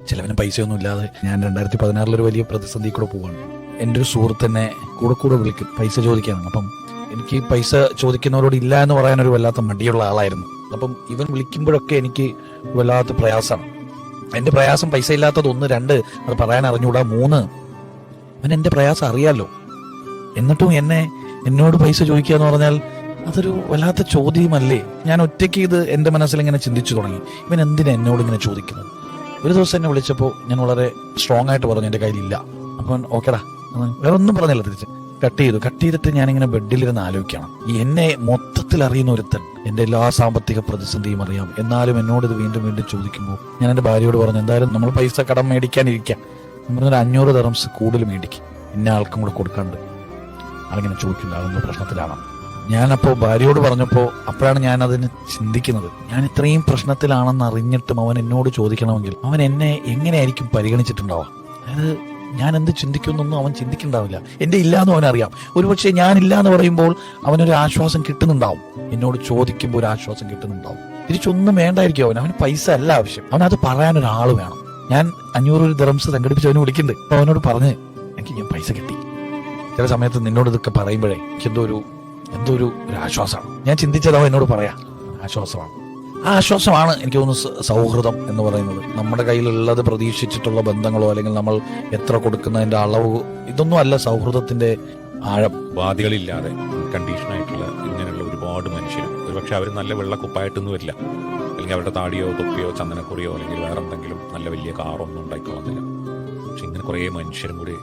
ചിലവന് പൈസയൊന്നും ഇല്ലാതെ ഞാൻ 2016 വലിയ പ്രതിസന്ധി കൂടെ പോവാണ്. എൻ്റെ ഒരു സുഹൃത്തിനെ കൂടെ വിളിക്കും പൈസ ചോദിക്കാനാണ്. അപ്പം എനിക്ക് പൈസ ചോദിക്കുന്നവരോട് ഇല്ല എന്ന് പറയാനൊരു വല്ലാത്ത മടിയുള്ള ആളായിരുന്നു. അപ്പം ഇവൻ വിളിക്കുമ്പോഴൊക്കെ എനിക്ക് വല്ലാത്ത പ്രയാസമാണ്. എൻ്റെ പ്രയാസം പൈസ ഇല്ലാത്തത് 1, 2 അത് പറയാൻ അറിഞ്ഞുകൂടാ, 3 അവൻ എൻ്റെ പ്രയാസം അറിയാലോ. എന്നിട്ടും എന്നോട് പൈസ ചോദിക്കുക എന്ന് പറഞ്ഞാൽ അതൊരു വല്ലാത്ത ചോദ്യമല്ലേ. ഞാൻ ഒറ്റയ്ക്ക് ഇത് എൻ്റെ മനസ്സിൽ ഇങ്ങനെ ചിന്തിച്ചു തുടങ്ങി, ഇവൻ എന്തിനാ എന്നോട് ഇങ്ങനെ ചോദിക്കുന്നത്. ഒരു ദിവസം എന്നെ വിളിച്ചപ്പോൾ ഞാൻ വളരെ സ്ട്രോങ് ആയിട്ട് പറഞ്ഞു എൻ്റെ കയ്യിലില്ല. അപ്പം ഓക്കേടാ, വേറെ ഒന്നും പറഞ്ഞില്ല, തിരിച്ച് കട്ട് ചെയ്തിട്ട് ഞാനിങ്ങനെ ബെഡിലിരുന്ന് ആലോചിക്കണം. എന്നെ മൊത്തത്തിൽ അറിയുന്ന ഒരുത്തൻ, എൻ്റെ എല്ലാ സാമ്പത്തിക പ്രതിസന്ധിയും അറിയാം, എന്നാലും എന്നോട് ഇത് വീണ്ടും ചോദിക്കുമ്പോൾ ഞാൻ എൻ്റെ ഭാര്യയോട് പറഞ്ഞു, എന്തായാലും നമ്മൾ പൈസ കടം മേടിക്കാനിരിക്കാം, നമ്മളൊരു 500 ദിർഹംസ് കൂടുതൽ മേടിക്കും, ഇന്ന ആൾക്കും കൂടെ കൊടുക്കാണ്ട്. ആളിങ്ങനെ ചോദിക്കില്ല, അതൊന്നും പ്രശ്നത്തിലാണ്. ഞാനപ്പോൾ ഭാര്യയോട് പറഞ്ഞപ്പോൾ അപ്പോഴാണ് ഞാൻ അതിന് ചിന്തിക്കുന്നത്, ഞാൻ ഇത്രയും പ്രശ്നത്തിലാണെന്ന് അറിഞ്ഞിട്ടും അവൻ എന്നോട് ചോദിക്കണമെങ്കിൽ അവൻ എന്നെ എങ്ങനെയായിരിക്കും പരിഗണിച്ചിട്ടുണ്ടാവുക. അതായത് ഞാൻ എന്ത് ചിന്തിക്കുന്നൊന്നും അവൻ ചിന്തിക്കുന്നുണ്ടാവില്ല. എൻ്റെ ഇല്ലാന്ന് അവനറിയാം. ഒരുപക്ഷെ ഞാനില്ല എന്ന് പറയുമ്പോൾ അവനൊരു ആശ്വാസം കിട്ടുന്നുണ്ടാവും, എന്നോട് ചോദിക്കുമ്പോൾ ഒരു ആശ്വാസം കിട്ടുന്നുണ്ടാവും. തിരിച്ചൊന്നും വേണ്ടായിരിക്കും അവന് പൈസ അല്ല ആവശ്യം, അവനത് പറയാനൊരാൾ വേണം. ഞാൻ 500 ദിർഹംസ് സംഘടിപ്പിച്ച് അവന് വിളിക്കുന്നുണ്ട്. അപ്പോൾ അവനോട് പറഞ്ഞ് ഞാൻ പൈസ കിട്ടി. ചില സമയത്ത് നിന്നോട് ഇതൊക്കെ പറയുമ്പോഴേ എനിക്ക് എന്തോ ഒരു ആശ്വാസമാണ്. ഞാൻ ചിന്തിച്ചത് അവൻ എന്നോട് പറയാം, ആശ്വാസമാണ്. ആ ആശ്വാസമാണ് എനിക്ക് തോന്നുന്നു സൗഹൃദം എന്ന് പറയുന്നത്. നമ്മുടെ കയ്യിലുള്ളത് പ്രതീക്ഷിച്ചിട്ടുള്ള ബന്ധങ്ങളോ അല്ലെങ്കിൽ നമ്മൾ എത്ര കൊടുക്കുന്നതിന്റെ അളവ്, ഇതൊന്നും അല്ല സൗഹൃദത്തിന്റെ ആഴം. ബാധ്യതകളില്ലാതെ കണ്ടീഷനായിട്ടുള്ള ഇങ്ങനെയുള്ള ഒരുപാട് മനുഷ്യർ, ഒരുപക്ഷെ അവർ നല്ല വെള്ളക്കുപ്പായിട്ടൊന്നും വരില്ല, അല്ലെങ്കിൽ അവരുടെ താടിയോ തൊപ്പിയോ ചന്ദനക്കുറിയോ അല്ലെങ്കിൽ വേറെ എന്തെങ്കിലും നല്ല വലിയ കാറോ ഒന്നും ഉണ്ടായിക്കൊള്ളുന്നില്ല. പക്ഷെ ഇങ്ങനെ കുറേ മനുഷ്യരും കൂടി